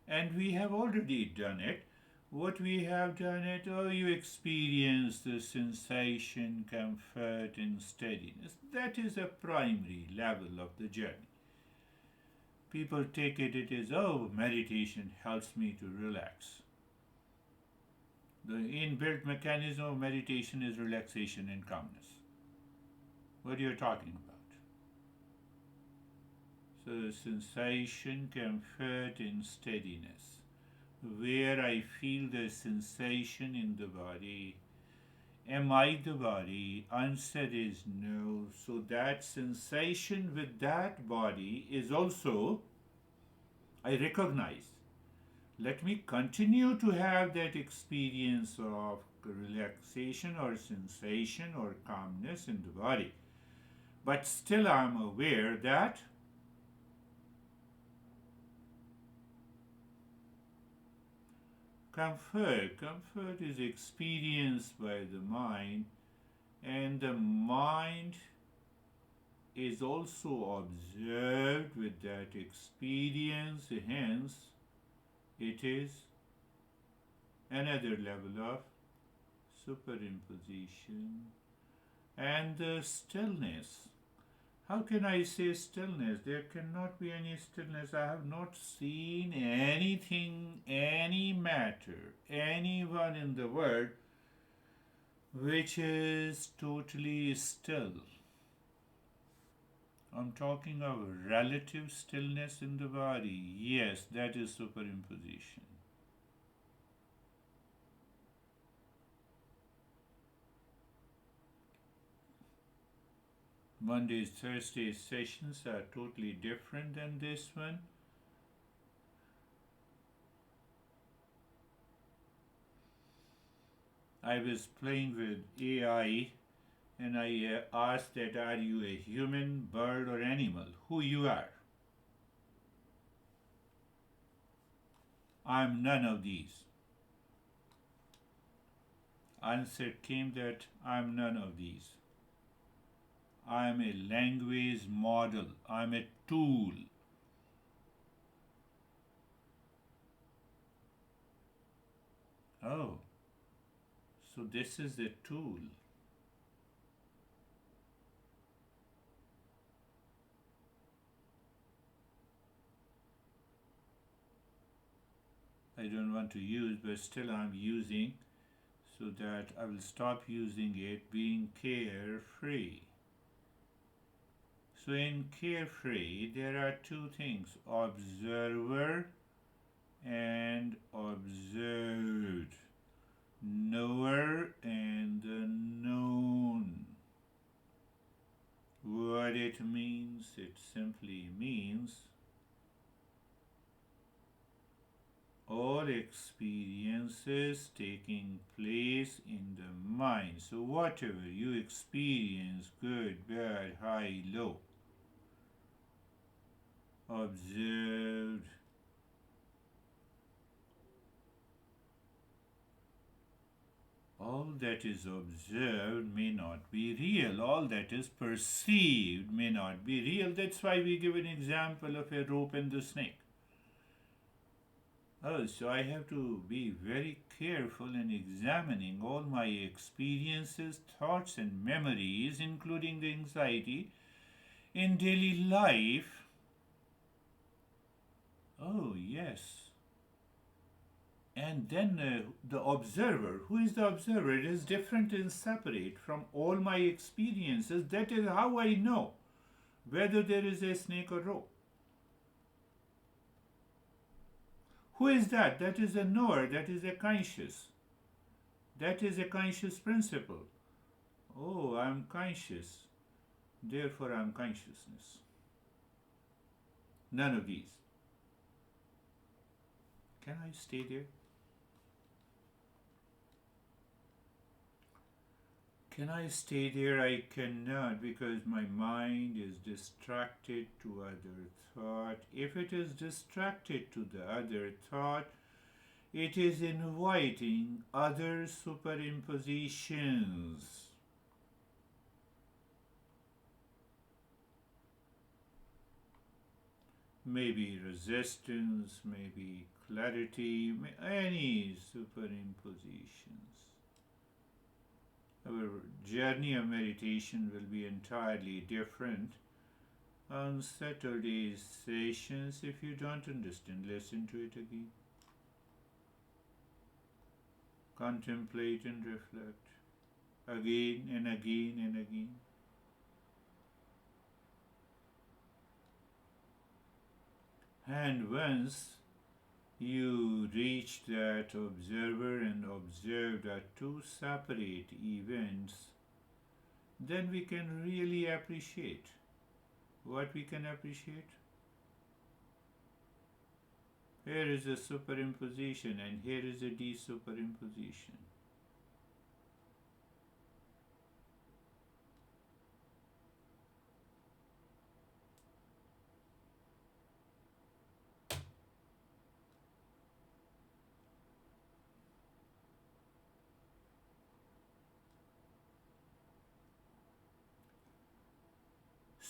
Speaker 1: And we have already done it. What we have done it, oh, you experience the sensation, comfort, and steadiness. That is a primary level of the journey. People take it as, oh, meditation helps me to relax. The inbuilt mechanism of meditation is relaxation and calmness. What are you talking about? So, sensation, comfort, and steadiness. Where I feel the sensation in the body. Am I the body? Answer is no. So, that sensation with that body is also, I recognize. Let me continue to have that experience of relaxation or sensation or calmness in the body. But still, I'm aware that comfort is experienced by the mind, and the mind is also observed with that experience, hence, it is another level of superimposition. And the stillness. How can I say stillness? There cannot be any stillness. I have not seen anything, any matter, anyone in the world which is totally still. I'm talking of relative stillness in the body. Yes, that is superimposition. Mondays, Thursdays sessions are totally different than this one. I was playing with AI and I asked that, are you a human, bird, or animal? Who you are? I'm none of these. Answer came that I'm none of these. I'm a language model. I'm a tool. Oh, so this is a tool. I don't want to use, but still I'm using, so that I will stop using it, being carefree. So in carefree, there are two things, observer and observed, knower and the known. What it means? It simply means all experiences taking place in the mind. So, whatever you experience, good, bad, high, low, observed, all that is observed may not be real. All that is perceived may not be real. That's why we give an example of a rope and the snake. Oh, so I have to be very careful in examining all my experiences, thoughts, and memories, including the anxiety in daily life. Oh, yes. And then the observer. Who is the observer? It is different and separate from all my experiences. That is how I know whether there is a snake or rope. Who is that? That is a knower, that is a conscious. That is a conscious principle. Oh, I am conscious, therefore I am consciousness. None of these. Can I stay there? Can I stay there? I cannot, because my mind is distracted to other thought. If it is distracted to the other thought, it is inviting other superimpositions. Maybe resistance, maybe clarity, any superimpositions. Our journey of meditation will be entirely different on Saturday's sessions. If you don't understand, listen to it again. Contemplate and reflect again and again and again. And once you reach that observer and observe that two separate events, then we can really appreciate. What we can appreciate? Here is a superimposition and here is a desuperimposition.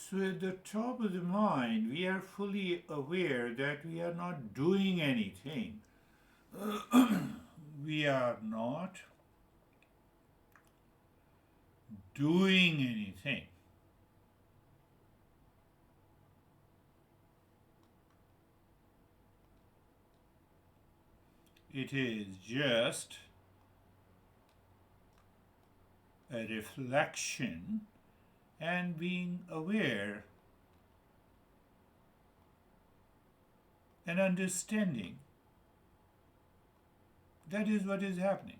Speaker 1: So at the top of the mind, we are fully aware that we are not doing anything. We are not doing anything. It is just a reflection and being aware and understanding. That is what is happening.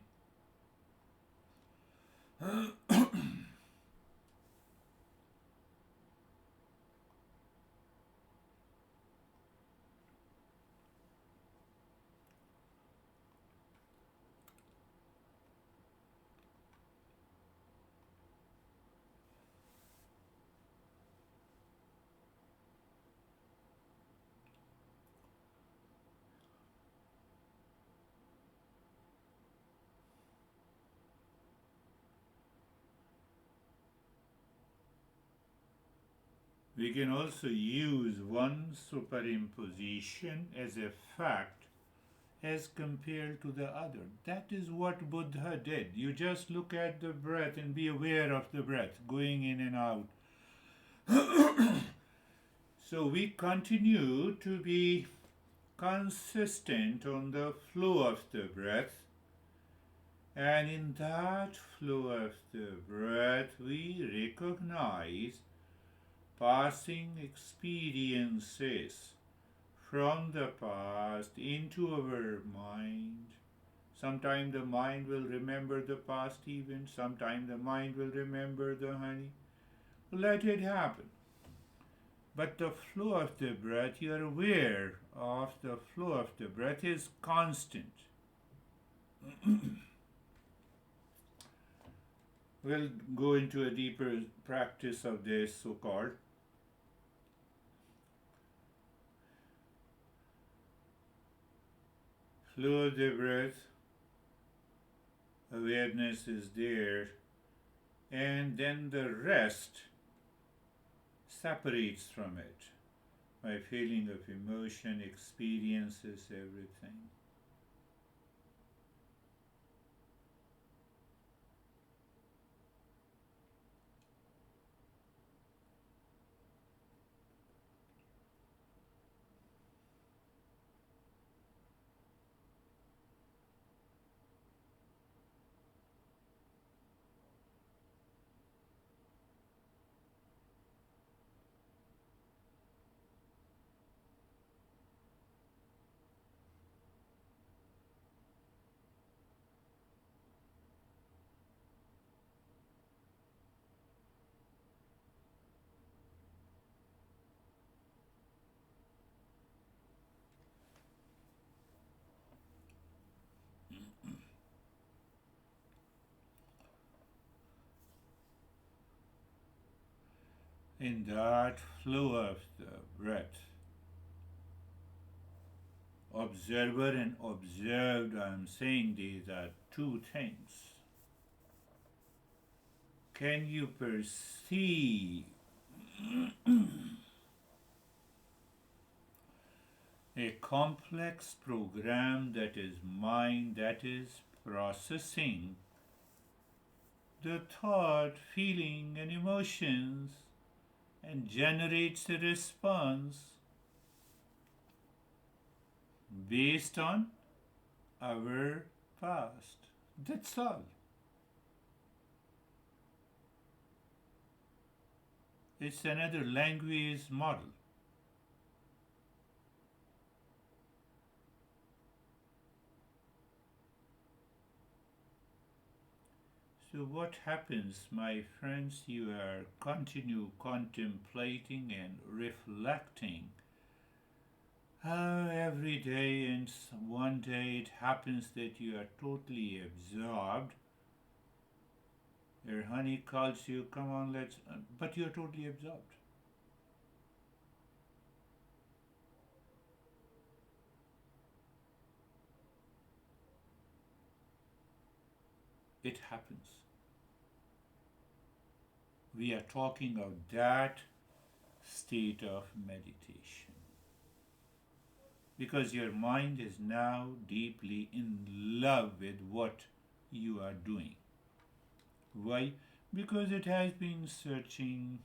Speaker 1: We can also use one superimposition as a fact as compared to the other. That is what Buddha did. You just look at the breath and be aware of the breath going in and out. So we continue to be consistent on the flow of the breath, and in that flow of the breath we recognize passing experiences from the past into our mind. Sometime the mind will remember the past event, sometime the mind will remember the honey. Let it happen. But the flow of the breath, you are aware of the flow of the breath is constant. We'll go into a deeper practice of this so called. Flow of the breath, awareness is there, and then the rest separates from it by feeling of emotion, experiences, everything. In that flow of the breath, observer and observed, I am saying these are two things. Can you perceive a complex program that is mind that is processing the thought, feeling, and emotions and generates a response based on our past? That's all. It's another language model. So what happens, my friends? You are continue contemplating and reflecting how every day and one day it happens that you are totally absorbed. Your honey calls you, come on, let's, but you're totally absorbed. It happens. We are talking of that state of meditation. Because your mind is now deeply in love with what you are doing. Why? Because it has been searching.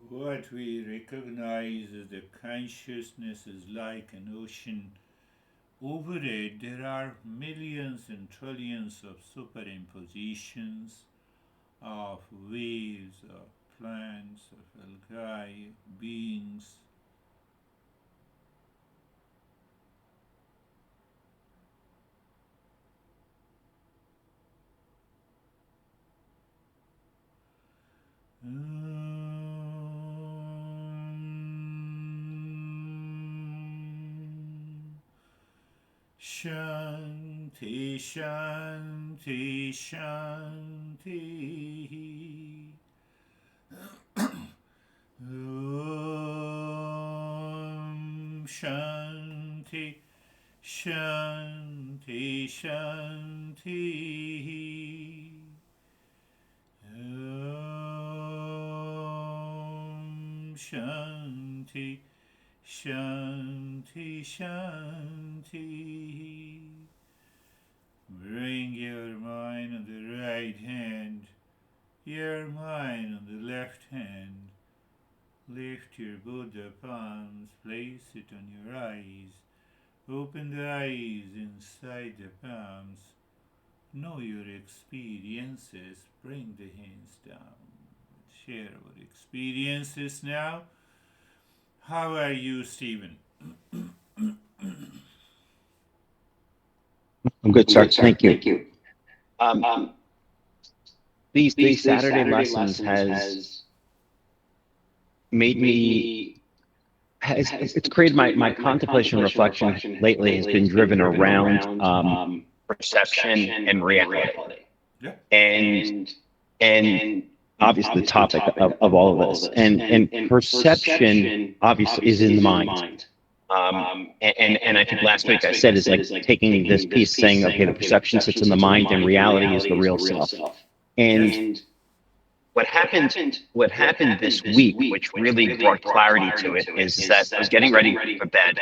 Speaker 1: What we recognize is the consciousness is like an ocean. Over it, there are millions and trillions of superimpositions of waves, of plants, of algae, beings. Shanti, Shanti, Shanti. Om Shanti, Shanti, Shanti. Om Shanti, Shanti, Shanti. Bring your mind on the right hand, your mind on the left hand. Lift your Buddha palms, place it on your eyes. Open the eyes inside the palms. Know your experiences. Bring the hands down. Share our experiences now. How are you, Stephen?
Speaker 2: I'm good, sir. Thank you. Um, these Saturday lessons has made me has it's created my contemplation reflection lately has been driven around perception and reality,
Speaker 1: Yeah.
Speaker 2: and and obviously the topic of all of this, and perception obviously is in the mind. And I think last week I said is like taking this piece saying, okay, the perception sits in the mind and reality is the real self.
Speaker 1: Yes.
Speaker 2: And what happened this week, which really brought clarity to it, is that I was getting ready for bed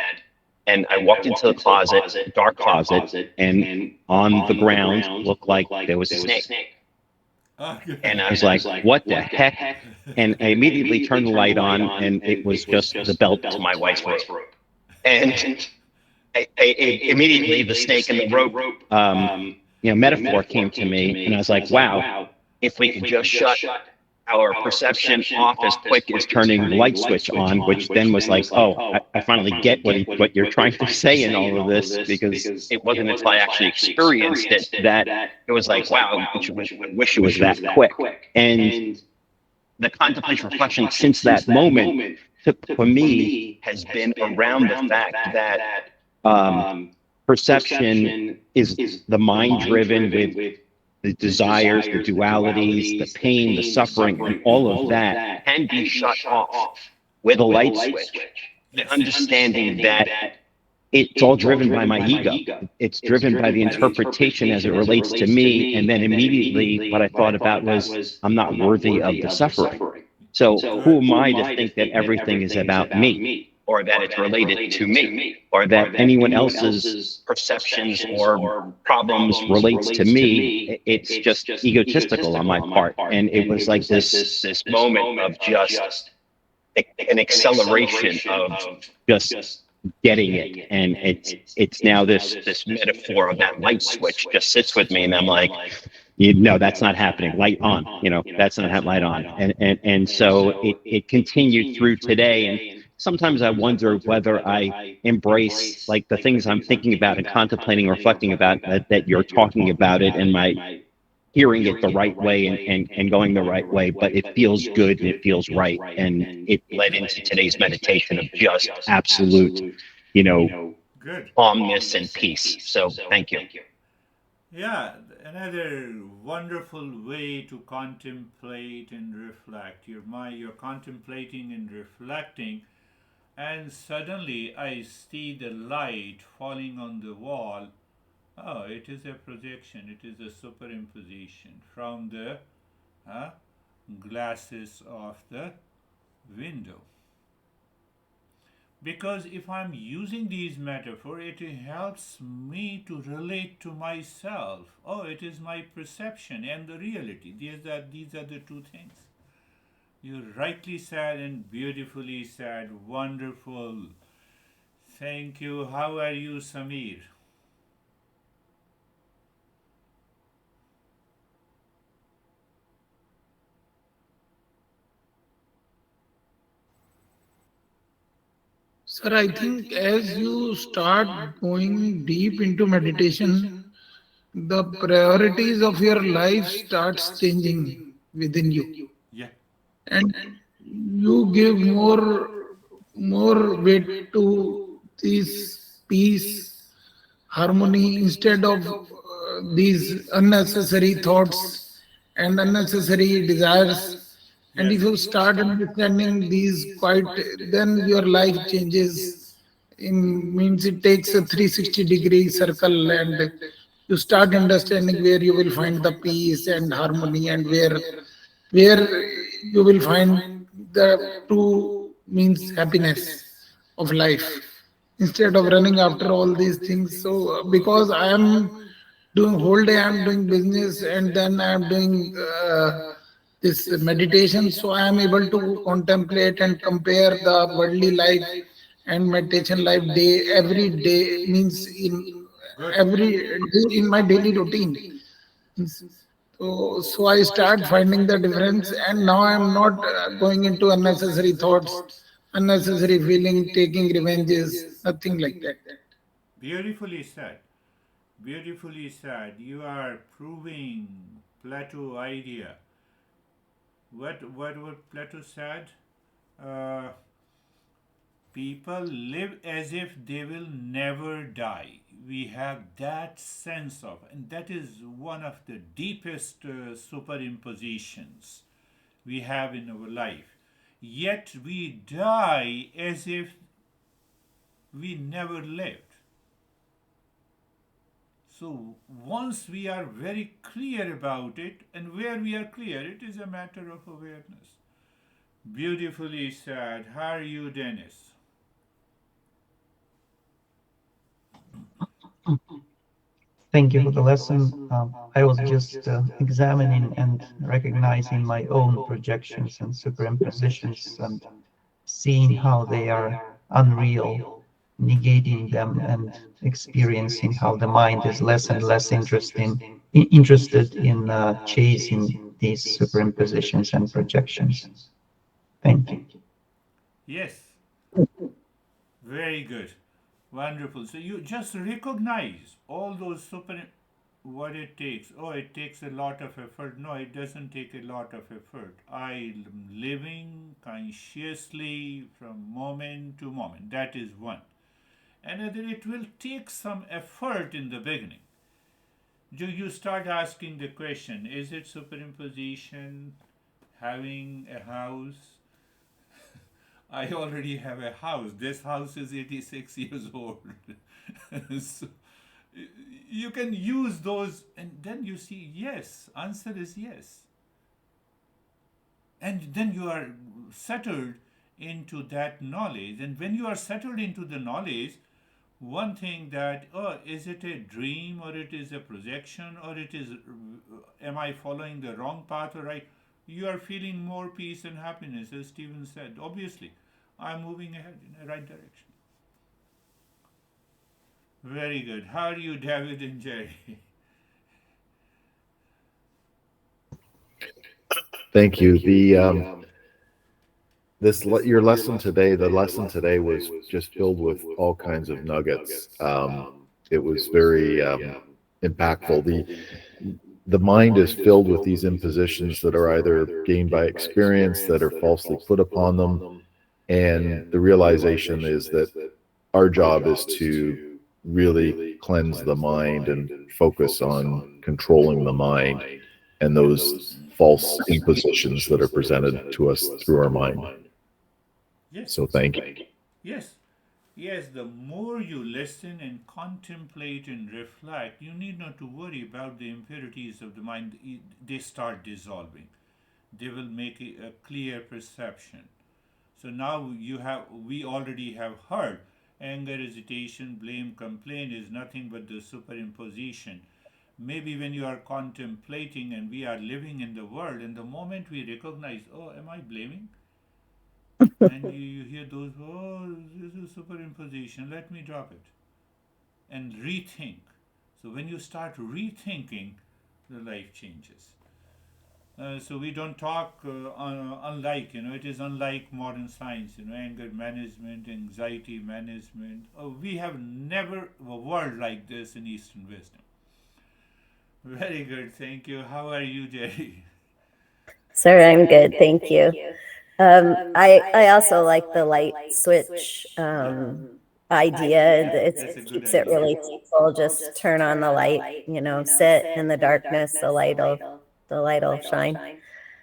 Speaker 2: and I walked into the closet, dark closet, and on the ground looked like there was a snake.
Speaker 1: Okay.
Speaker 2: And I was like, what the heck? And I immediately turned the light on, and it was just the belt to my wife's robe. And immediately the snake and the rope, metaphor came to me, and I was like, wow, if we could just shut our perception off as quick as turning the light switch on, which then was like, oh, I finally get what you're trying to say in all of this, because it wasn't until I actually experienced it that it was like, wow, I wish it was that quick. And the contemplation reflection since that moment for me has been around the fact that perception is the mind driven with the desires, the dualities, the pain, the suffering, and all of that can be shut off with a light switch. The
Speaker 1: Yes.
Speaker 2: understanding that it's all driven by my ego. It's driven by the
Speaker 1: Yes.
Speaker 2: interpretation as it relates to me. And then immediately what I thought about was, I'm not worthy of the suffering. So who am I to think that everything is about me, or that it's related to me, or that anyone else's perceptions or problems relates to me? It's just egotistical on my part. And it was like this moment of just an acceleration of just getting it. And it's now this metaphor of that light switch just sits with me, and I'm like, that's not happening. Light on, that's not light on. And so it continued through today. And sometimes I wonder whether I embrace like the things I'm thinking about and contemplating, reflecting about, that you're talking about it, and my hearing it the right way, and going the right way, but it feels good and it feels right. And it led into today's meditation of just absolute,
Speaker 1: Good.
Speaker 2: calmness and peace. So thank you.
Speaker 1: Yeah, another wonderful way to contemplate and reflect. You're contemplating and reflecting, and suddenly I see the light falling on the wall. Oh, it is a projection, it is a superimposition from the uh, glasses of the window. Because if I'm using these metaphors, it helps me to relate to myself. Oh, it is my perception and the reality. These are the two things. You rightly said and beautifully said. Wonderful. Thank you. How are you, Samir?
Speaker 3: Sir, I think as you start going deep into meditation, the priorities of your life starts changing within you,
Speaker 1: Yeah.
Speaker 3: and you give more weight to this peace, harmony instead of these unnecessary thoughts and unnecessary desires. And
Speaker 1: Yes.
Speaker 3: if you start understanding these quite, then your life changes. In means it takes a 360-degree circle, and you start understanding where you will find the peace and harmony, and where you will find the true means happiness of life instead of running after all these things. So because I am doing whole day, I'm doing business and then I'm doing this meditation, so I am able to contemplate and compare the worldly life and meditation life day every day, means in
Speaker 1: Good.
Speaker 3: every day in my daily routine. So I start finding the difference, and now I'm not going into unnecessary thoughts, unnecessary feeling, taking revenges, nothing like that.
Speaker 1: Beautifully said. Beautifully said. You are proving Plato idea. What Plato said? Uh, People live as if they will never die. We have that sense of, and that is one of the deepest superimpositions we have in our life. Yet we die as if we never lived. So once we are very clear about it, and where we are clear, it is a matter of awareness. Beautifully said. How are you, Dennis?
Speaker 4: Thank you for the lesson. I was just examining and recognizing my own projections and superimpositions and seeing how they are unreal, negating them and experiencing how the mind is less and less interested in chasing these superimpositions and projections. Thank you.
Speaker 1: Yes, very good. Wonderful. So you just recognize all those super what it takes. Oh, it takes a lot of effort. No, it doesn't take a lot of effort. I am living consciously from moment to moment. That is one. Another, it will take some effort in the beginning. Do you start asking the question, is it superimposition, having a house? I already have a house. This house is 86 years old. So you can use those, and then you see, yes, answer is yes. And then you are settled into that knowledge. And when you are settled into the knowledge, one thing that, oh, is it a dream or it is a projection or it is, am I following the wrong path or right? You are feeling more peace and happiness, as Stephen said. Obviously, I'm moving ahead in the right direction. Very good. How are you, David and Jerry?
Speaker 5: Thank you. Your lesson today, the lesson today was just filled with all kinds of nuggets. It was very impactful. The mind is filled with these impositions that are either gained by experience, that are falsely put upon them, and the realization is that our job is to really cleanse the mind and focus on controlling the mind and those false impositions that are presented to us through our mind.
Speaker 1: Yes.
Speaker 5: So thank you.
Speaker 1: Yes. Yes, the more you listen and contemplate and reflect, you need not to worry about the impurities of the mind. They start dissolving. They will make a clear perception. So now we already have heard anger, hesitation, blame, complaint is nothing but the superimposition. Maybe when you are contemplating and we are living in the world, and the moment we recognize, oh, am I blaming? And you hear those, oh, this is superimposition, let me drop it. And rethink. So when you start rethinking, the life changes. So we don't talk unlike, it is unlike modern science, anger management, anxiety management. We have never a word like this in Eastern wisdom. Very good, thank you. How are you, Jerry?
Speaker 6: Sir, I'm good, thank you. I also like the light switch idea.
Speaker 1: That's a
Speaker 6: It
Speaker 1: good
Speaker 6: keeps it
Speaker 1: idea.
Speaker 6: really simple. Just turn on the light, sit in the darkness, the light will shine.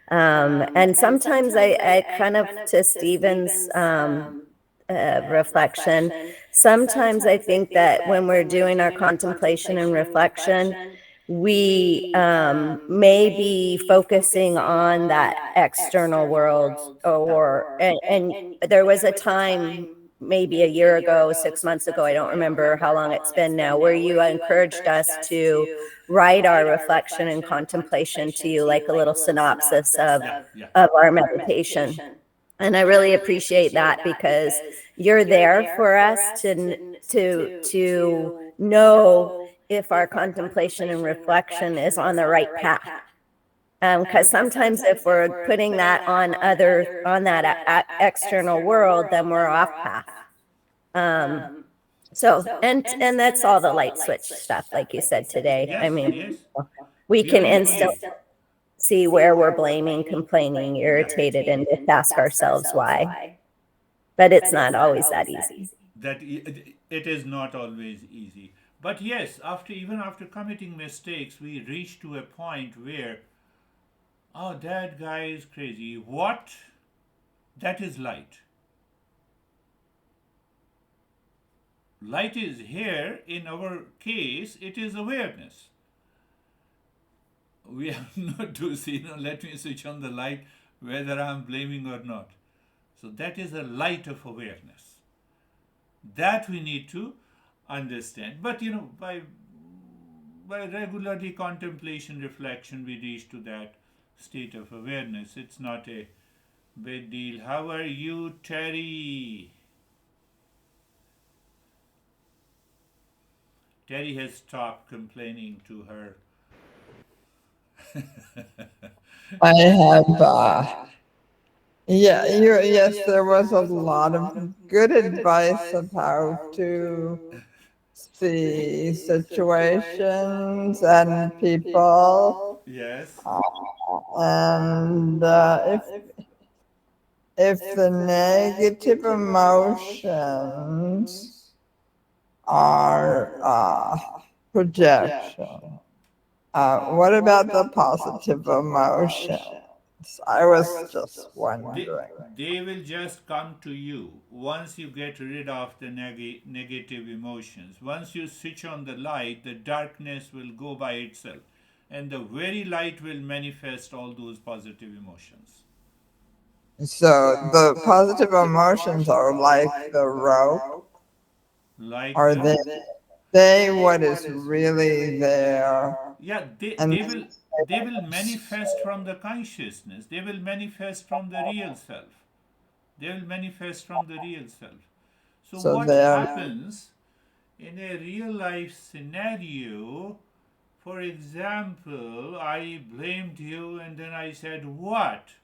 Speaker 6: And sometimes I kind of, to Stephen's reflection, sometimes I think that when we're doing our contemplation and reflection, we may be focusing on that external world, and there was a time maybe a year ago, 6 months ago, I don't remember how long it's been now, where you encouraged us to write our reflection and contemplation to you, like a little synopsis of our meditation. And I really appreciate that, because you're there for us to know if our contemplation and reflection is on the right path. Because sometimes if we're putting that on that external world, then we're off path. So and that's all the light switch stuff, like you said today.
Speaker 1: Yes,
Speaker 6: I mean,
Speaker 1: yes.
Speaker 6: we
Speaker 1: We
Speaker 6: can
Speaker 1: are
Speaker 6: instantly see where we're blaming, complaining, irritated, and just ask ourselves why. But it's not always that easy.
Speaker 1: that it is not always easy. But yes, even after committing mistakes, we reach to a point where, oh, that guy is crazy. What? That is light. Light is here. In our case, it is awareness. We have not to see, let me switch on the light whether I'm blaming or not. So that is a light of awareness. That we need to understand. But by regularly contemplation, reflection, we reach to that state of awareness. It's not a big deal. How are you, Terry? Terry has stopped complaining to her.
Speaker 7: I have, yes, there was a lot of good advice of how to see situations and people.
Speaker 1: Yes.
Speaker 7: And if the negative emotions are projection, what about the positive emotions? I was just wondering.
Speaker 1: They will just come to you once you get rid of the negative emotions. Once you switch on the light, the darkness will go by itself. And the very light will manifest all those positive emotions.
Speaker 7: So the positive emotions are like the rope?
Speaker 1: Like
Speaker 7: are they what is really there?
Speaker 1: Yeah,
Speaker 7: And
Speaker 1: they will manifest from the consciousness. They will manifest from the real self. They will manifest from the real self. So
Speaker 7: so
Speaker 1: what
Speaker 7: they're
Speaker 1: happens in a real life scenario? For example, I blamed you and then I said, what?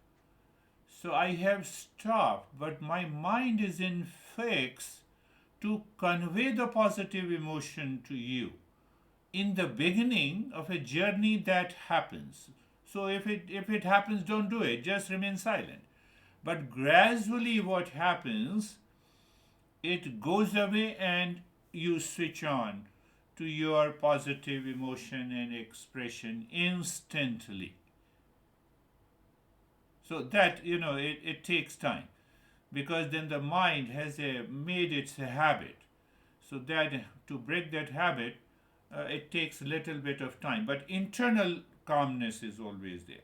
Speaker 1: So I have stopped, but my mind is in fix to convey the positive emotion to you in the beginning of a journey that happens. So if it happens, don't do it, just remain silent. But gradually what happens, it goes away and you switch on to your positive emotion and expression instantly. So that, it takes time, because then the mind has made its a habit. So that to break that habit, it takes a little bit of time. But internal calmness is always there.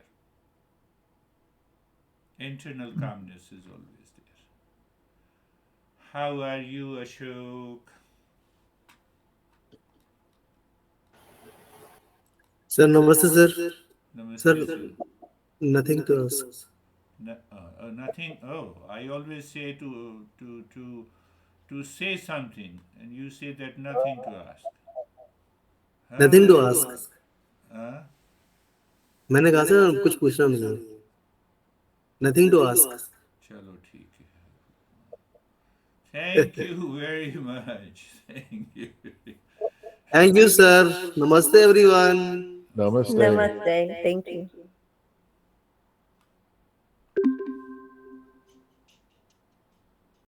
Speaker 1: Internal calmness is always there. How are you, Ashok?
Speaker 8: Sir, namaste, sir.
Speaker 1: Namaste,
Speaker 8: Sir,
Speaker 1: sir.
Speaker 8: nothing to ask.
Speaker 1: Nothing. Oh, I always say to say something, and you say that nothing to ask.
Speaker 8: Nothing to ask.
Speaker 1: हाँ?
Speaker 8: मैंने कहा sir कुछ पूछना नहीं है. Nothing to ask.
Speaker 1: चलो ठीक है. Thank you very much. Thank you.
Speaker 8: Thank you, sir. Namaste, everyone.
Speaker 5: Namaste.
Speaker 6: Namaste. Thank you.